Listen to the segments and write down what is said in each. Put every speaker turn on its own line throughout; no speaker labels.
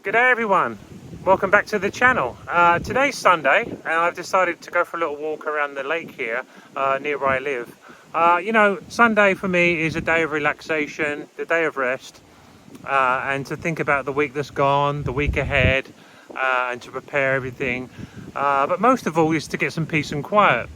G'day everyone, welcome back to the channel. Today's Sunday and I've decided to go for a little walk around the lake here near where I live. You know, Sunday for me is a day of relaxation, the day of rest, and to think about the week that's gone, the week ahead, and to prepare everything. But most of all is to get some peace and quiet.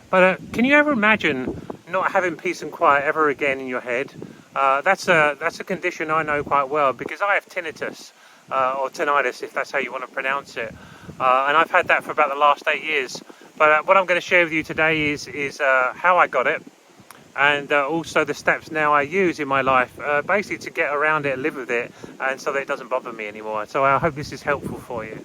But can you ever imagine not having peace and quiet ever again in your head? That's a condition I know quite well because I have tinnitus, or tinnitus if that's how you want to pronounce it, and I've had that for about the last 8 years. But what I'm going to share with you today is how I got it, and also the steps now I use in my life, basically to get around it, live with it, and so that it doesn't bother me anymore. So I hope this is helpful for you.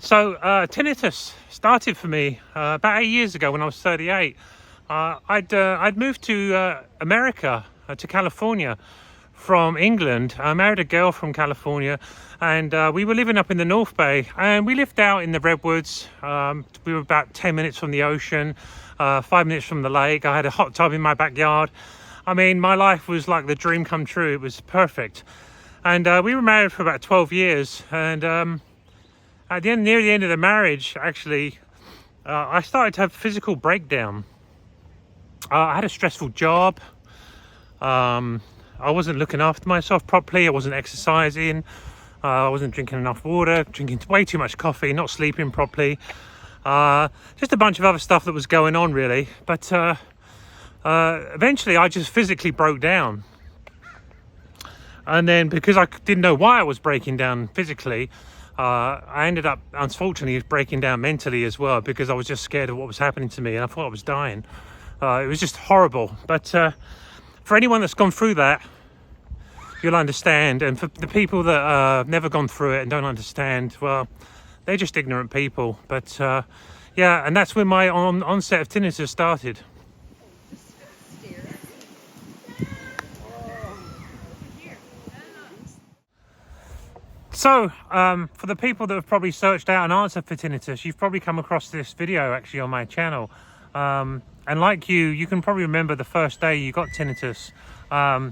So tinnitus started for me about 8 years ago when I was 38. I'd moved to America, to California from England. I married a girl from California, and we were living up in the North Bay, and we lived out in the redwoods. We were about 10 minutes from the ocean, 5 minutes from the lake. I had a hot tub in my backyard. I mean, my life was like the dream come true. It was perfect. And we were married for about 12 years, and near the end of the marriage, actually, I started to have physical breakdown. I had a stressful job. I wasn't looking after myself properly. I wasn't exercising. I wasn't drinking enough water, drinking way too much coffee, not sleeping properly. Just a bunch of other stuff that was going on, really. But eventually, I just physically broke down. And then, because I didn't know why I was breaking down physically, I ended up, unfortunately, breaking down mentally as well, because I was just scared of what was happening to me and I thought I was dying. It was just horrible. But for anyone that's gone through that, you'll understand. And for the people that have never gone through it and don't understand, well, they're just ignorant people. But yeah, and that's when my onset of tinnitus started. So, for the people that have probably searched out an answer for tinnitus, you've probably come across this video actually on my channel. And like you can probably remember the first day you got tinnitus. I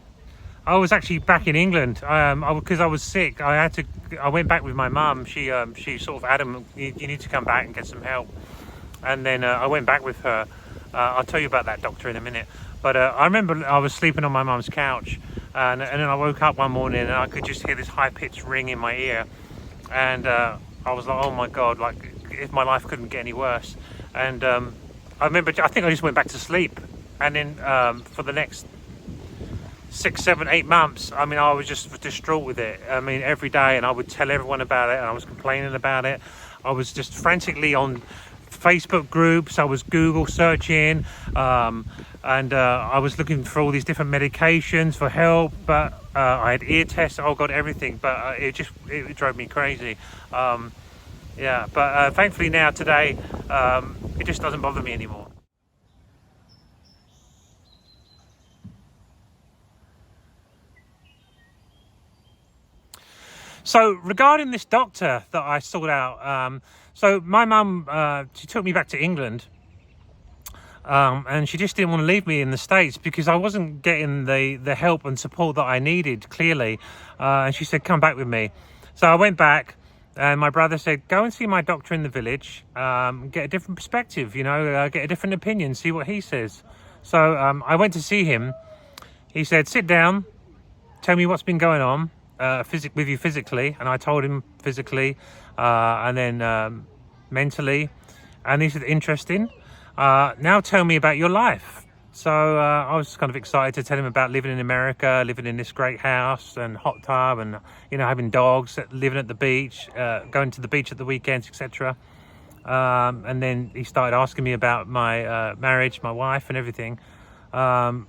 was actually back in England because I was sick. I went back with my mum. She sort of adamant, you need to come back and get some help. And then I went back with her. I'll tell you about that doctor in a minute. But I remember I was sleeping on my mum's couch. And then I woke up one morning and I could just hear this high-pitched ring in my ear, and I was like, oh my god, like if my life couldn't get any worse. And I think I just went back to sleep, and then for the next 6, 7, 8 months, I mean, I was just distraught with it. I mean, every day, and I would tell everyone about it, and I was complaining about it. I was just frantically on Facebook groups, I was Google searching, and I was looking for all these different medications for help, but I had ear tests, oh god, everything, but it drove me crazy. Yeah, but thankfully now, today, it just doesn't bother me anymore. So regarding this doctor that I sought out, so my mum, she took me back to England, and she just didn't want to leave me in the States because I wasn't getting the help and support that I needed, clearly. And she said, come back with me. So I went back, and my brother said, go and see my doctor in the village, get a different perspective, you know, get a different opinion, see what he says. So I went to see him. He said, sit down, tell me what's been going on with you physically. And I told him physically, and then mentally. And he said, interesting. Now tell me about your life. So I was kind of excited to tell him about living in America, living in this great house and hot tub, and you know, having dogs, living at the beach, going to the beach at the weekends, etc. And then he started asking me about my marriage, my wife, and everything. And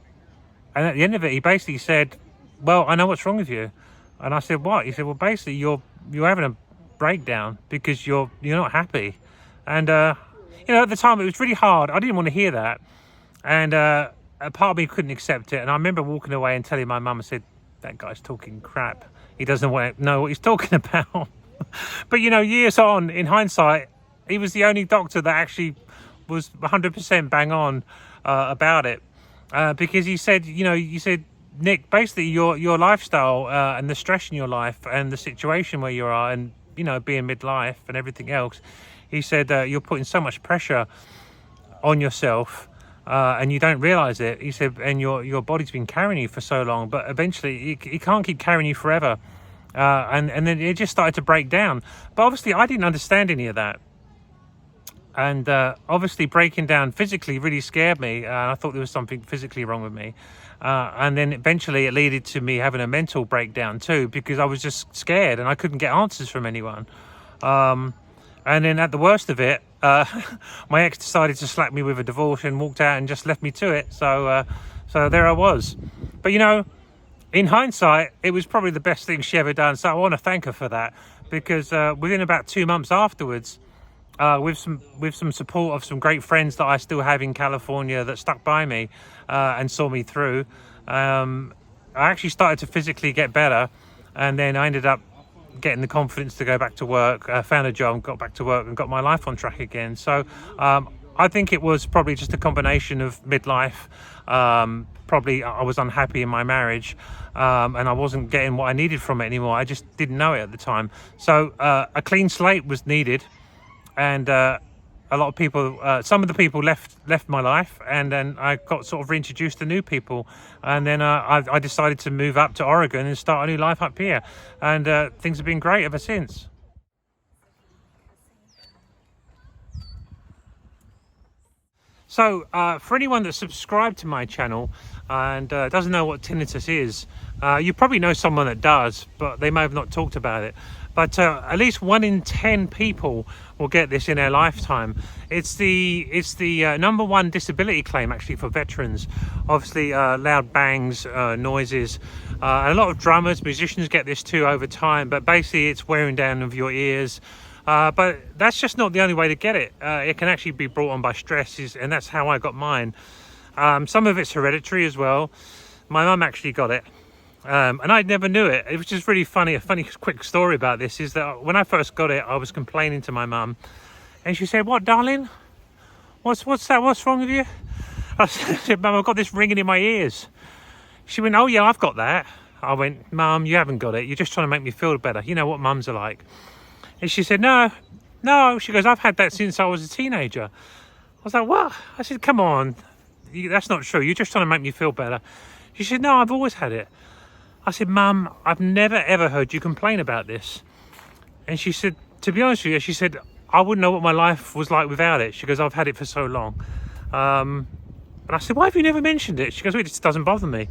at the end of it, he basically said, "Well, I know what's wrong with you." And I said, "What?" He said, "Well, basically, you're having a breakdown because you're not happy." And you know, at the time, it was really hard. I didn't want to hear that. And a part of me couldn't accept it. And I remember walking away and telling my mum, I said, that guy's talking crap. He doesn't want to know what he's talking about. But, you know, years on, in hindsight, he was the only doctor that actually was 100% bang on about it, because he said, you said, Nick, basically your lifestyle and the stress in your life and the situation where you are, and being midlife and everything else, he said you're putting so much pressure on yourself, and you don't realize it. He said, and your body's been carrying you for so long, but eventually it can't keep carrying you forever. And then it just started to break down. But obviously I didn't understand any of that. And obviously breaking down physically really scared me. I thought there was something physically wrong with me. And then eventually it led to me having a mental breakdown too, because I was just scared and I couldn't get answers from anyone. And then at the worst of it, my ex decided to slap me with a divorce and walked out and just left me to it. So there I was. But in hindsight, it was probably the best thing she ever done. So I want to thank her for that, because within about 2 months afterwards, with some support of some great friends that I still have in California that stuck by me and saw me through, I actually started to physically get better, and then I ended up getting the confidence to go back to work, found a job, got back to work and got my life on track again. So I think it was probably just a combination of midlife. Probably I was unhappy in my marriage, and I wasn't getting what I needed from it anymore. I just didn't know it at the time. So a clean slate was needed, and a lot of people, some of the people left my life, and then I got sort of reintroduced to new people, and then I decided to move up to Oregon and start a new life up here, and things have been great ever since. So for anyone that's subscribed to my channel and doesn't know what tinnitus is, you probably know someone that does, but they may have not talked about it. But at least 1 in 10 people will get this in their lifetime. It's the #1 disability claim actually for veterans. Obviously loud bangs, noises. A lot of drummers, musicians get this too over time, but basically it's wearing down of your ears. But that's just not the only way to get it. It can actually be brought on by stresses, and that's how I got mine. Some of it's hereditary as well. My mum actually got it. And I never knew it. It was just really funny. A funny quick story about this is that when I first got it, I was complaining to my mum, and she said, "What, darling? What's that? What's wrong with you?" I said, "Mum, I've got this ringing in my ears." She went, "Oh yeah, I've got that." I went, "Mum, you haven't got it. You're just trying to make me feel better. You know what mums are like." And she said, no. She goes, "I've had that since I was a teenager." I was like, "What?" I said, "Come on, that's not true. You're just trying to make me feel better." She said, "No, I've always had it." I said, "Mum, I've never ever heard you complain about this." And she said, to be honest with you, she said, "I wouldn't know what my life was like without it." She goes, "I've had it for so long." And I said, "Why have you never mentioned it?" She goes, "Well, it just doesn't bother me."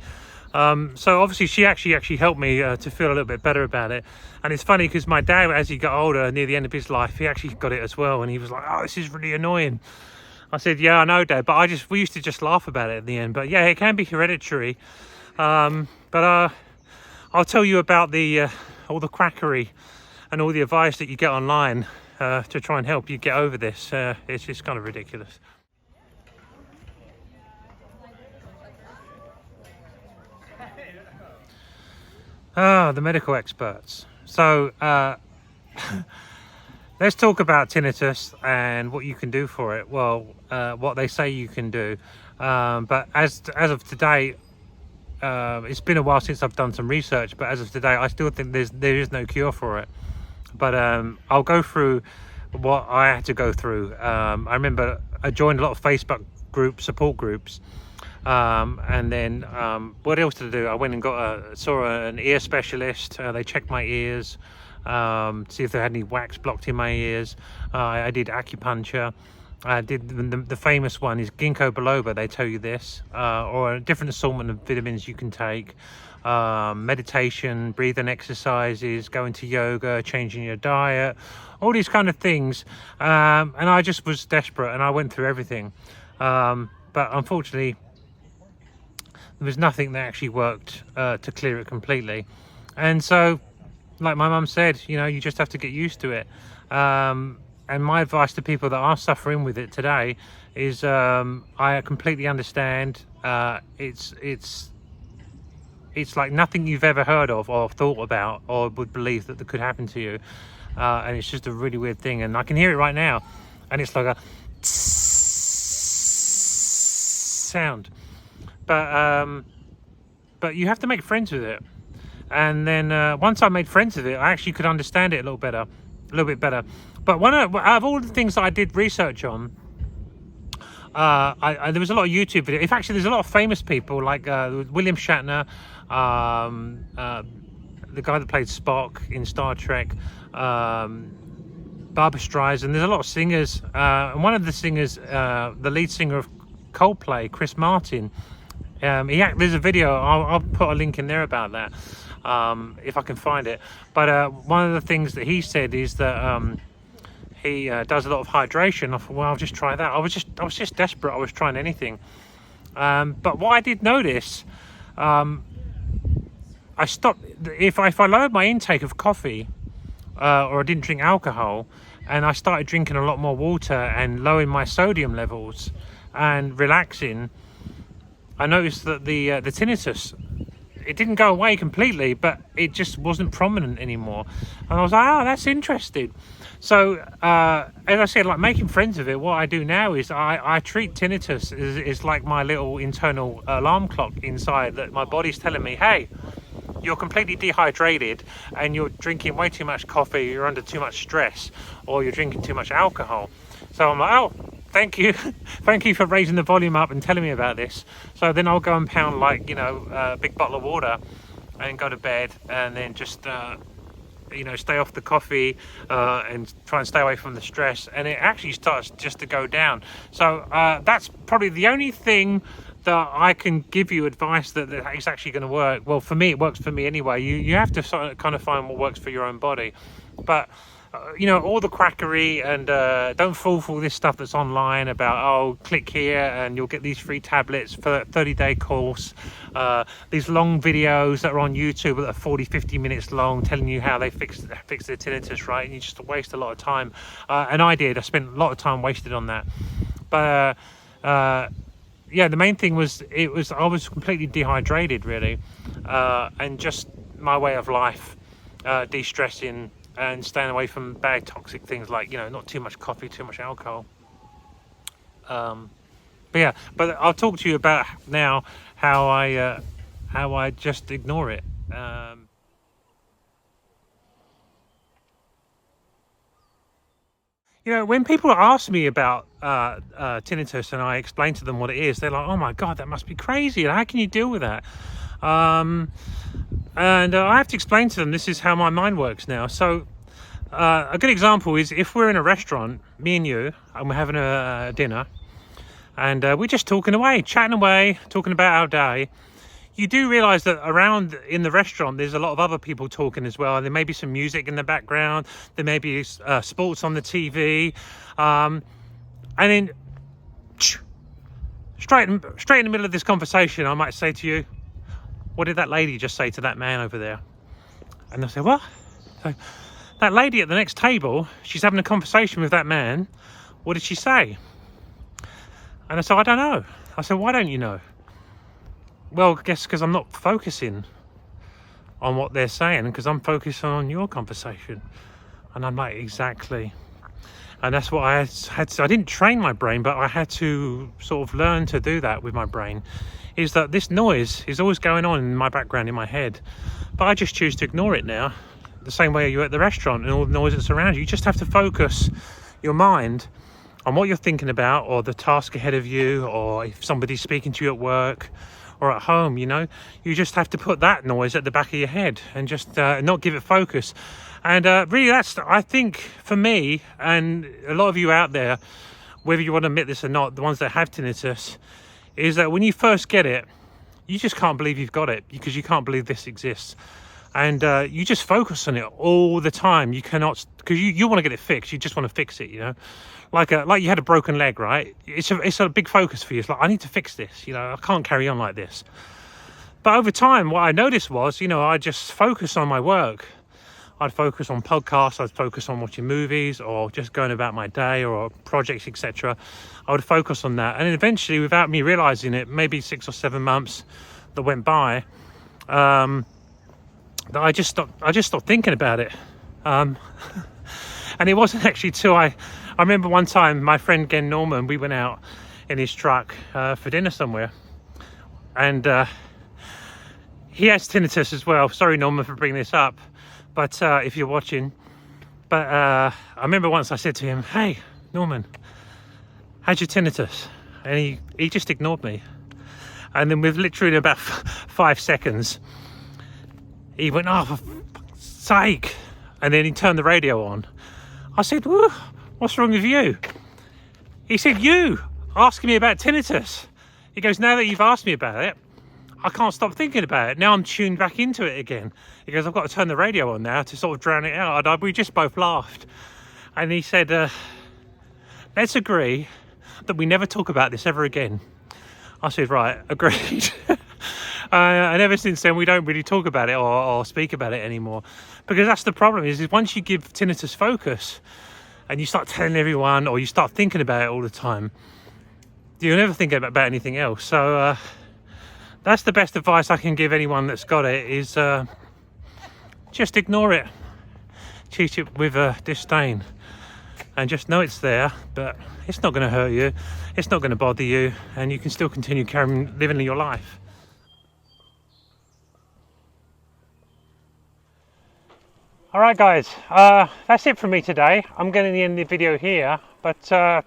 So obviously she actually helped me to feel a little bit better about it. And it's funny because my dad, as he got older, near the end of his life, he actually got it as well, and he was like, "Oh, this is really annoying." I said, "Yeah, I know, Dad, but we used to just laugh about it in the end." But yeah, it can be hereditary. But I'll tell you about all the quackery and all the advice that you get online to try and help you get over this. It's just kind of ridiculous. The medical experts. So let's talk about tinnitus and what you can do for it. Well, what they say you can do, but as of today, it's been a while since I've done some research, but as of today I still think there is no cure for it. But I'll go through what I had to go through. I remember I joined a lot of Facebook support groups. And then what else did I do? I went and saw an ear specialist. They checked my ears, see if they had any wax blocked in my ears. I did acupuncture. I did the famous one is ginkgo biloba. They tell you this, or a different assortment of vitamins you can take. Meditation, breathing exercises, going to yoga, changing your diet, all these kind of things. And I just was desperate, and I went through everything. But unfortunately, there was nothing that actually worked to clear it completely. And so, like my mum said, you just have to get used to it. And my advice to people that are suffering with it today is I completely understand. It's like nothing you've ever heard of or thought about or would believe that could happen to you. And it's just a really weird thing. And I can hear it right now. And it's like a sound. But you have to make friends with it. And then once I made friends with it, I actually could understand it a little bit better. But out of all the things that I did research on, there was a lot of YouTube videos. In fact, there's a lot of famous people like William Shatner, the guy that played Spock in Star Trek, Barbra Streisand. There's a lot of singers, and one of the singers, the lead singer of Coldplay, Chris Martin, there's a video, I'll put a link in there about that, if I can find it. But one of the things that he said is that he does a lot of hydration. I thought, well, I'll just try that. I was just desperate. I was trying anything. But what I did notice, I stopped. If I lowered my intake of coffee, or I didn't drink alcohol, and I started drinking a lot more water and lowering my sodium levels and relaxing, I noticed that the tinnitus, it didn't go away completely, but it just wasn't prominent anymore. And I was like, oh, that's interesting. So as I said, like making friends with it, what I do now is I treat tinnitus as like my little internal alarm clock inside, that my body's telling me, hey, you're completely dehydrated and you're drinking way too much coffee, you're under too much stress, or you're drinking too much alcohol. So I'm like, oh, thank you. Thank you for raising the volume up and telling me about this. So then I'll go and pound like, a big bottle of water and go to bed, and then just, stay off the coffee and try and stay away from the stress. And it actually starts just to go down. So that's probably the only thing that I can give you advice that is actually going to work. Well, for me, it works for me anyway. You have to sort of kind of find what works for your own body. But all the quackery and don't fall for this stuff that's online about, oh, click here and you'll get these free tablets for a 30-day course. These long videos that are on YouTube that are 40-50 minutes long, telling you how they fix their tinnitus, right? And you just waste a lot of time. And I spent a lot of time wasted on that. But the main thing was I was completely dehydrated, really, and just my way of life, de-stressing and staying away from bad toxic things like not too much coffee, too much alcohol. But I'll talk to you about now how I just ignore it. When people ask me about tinnitus and I explain to them what it is, they're like, oh my God, that must be crazy. How can you deal with that? And I have to explain to them, this is how my mind works now. So a good example is if we're in a restaurant, me and you, and we're having a dinner, and we're just talking away, chatting away, talking about our day. You do realise that around in the restaurant, there's a lot of other people talking as well. There may be some music in the background. There may be sports on the TV. And then straight in the middle of this conversation, I might say to you, what did that lady just say to that man over there? And they'll say, what? So, that lady at the next table, she's having a conversation with that man. What did she say? And I said, I don't know. I said, why don't you know? Well, I guess because I'm not focusing on what they're saying, because I'm focused on your conversation. And I'm like, exactly. And that's what I had to, I didn't train my brain, but I had to sort of learn to do that with my brain, is that this noise is always going on in my background, in my head. But I just choose to ignore it now. The same way you're at the restaurant and all the noise that's around you. You just have to focus your mind on what you're thinking about, or the task ahead of you, or if somebody's speaking to you at work or at home. You just have to put that noise at the back of your head and just not give it focus. And really, that's, I think, for me and a lot of you out there, whether you want to admit this or not, the ones that have tinnitus, is that when you first get it, you just can't believe you've got it, because you can't believe this exists. And you just focus on it all the time. You cannot, because you want to get it fixed. You just want to fix it, like you had a broken leg, right? It's a big focus for you. It's like, I need to fix this. I can't carry on like this. But over time, what I noticed was, I just focus on my work. I'd focus on podcasts. I'd focus on watching movies, or just going about my day, or projects, etc. I would focus on that, and eventually, without me realizing it, maybe 6 or 7 months that went by, that I just stopped thinking about it. And it wasn't actually till I remember one time my friend Gen Norman, we went out in his truck for dinner somewhere, and he has tinnitus as well. Sorry, Norman, for bringing this up, but if you're watching. But I remember once I said to him, "Hey, Norman, how's your tinnitus?" And he just ignored me. And then with literally about 5 seconds, he went, "Oh, for fuck's sake." And then he turned the radio on. I said, "What's wrong with you?" He said, "You asking me about tinnitus." He goes, "Now that you've asked me about it, I can't stop thinking about it. Now I'm tuned back into it again." He goes, "I've got to turn the radio on now to sort of drown it out." And we just both laughed. And he said, "Let's agree that we never talk about this ever again." I said, "Right, agreed." And ever since then, we don't really talk about it or speak about it anymore. Because that's the problem, is once you give tinnitus focus and you start telling everyone, or you start thinking about it all the time, you'll never think about anything else. So that's the best advice I can give anyone that's got it, is just ignore it. Treat it with disdain. And just know it's there, but it's not going to hurt you. It's not going to bother you. And you can still continue living your life. Alright guys, that's it from me today. I'm going to end the video here, but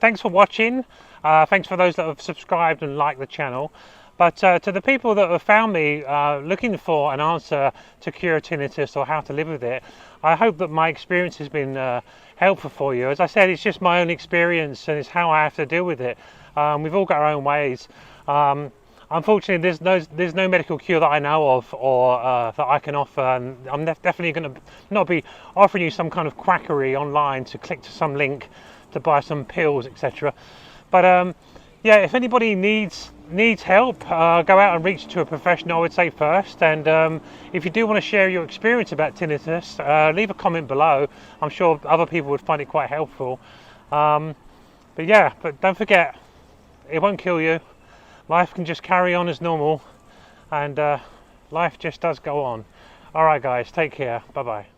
thanks for watching. Thanks for those that have subscribed and liked the channel. But to the people that have found me looking for an answer to cure tinnitus or how to live with it, I hope that my experience has been helpful for you. As I said, it's just my own experience and it's how I have to deal with it. We've all got our own ways. Unfortunately, there's no medical cure that I know of or that I can offer, and I'm definitely going to not be offering you some kind of quackery online to click to some link to buy some pills, etc. But yeah, if anybody needs help, go out and reach to a professional, I would say, first. And if you do want to share your experience about tinnitus, leave a comment below. I'm sure other people would find it quite helpful. But yeah, but don't forget, it won't kill you. Life can just carry on as normal, and life just does go on. Alright guys, take care. Bye bye.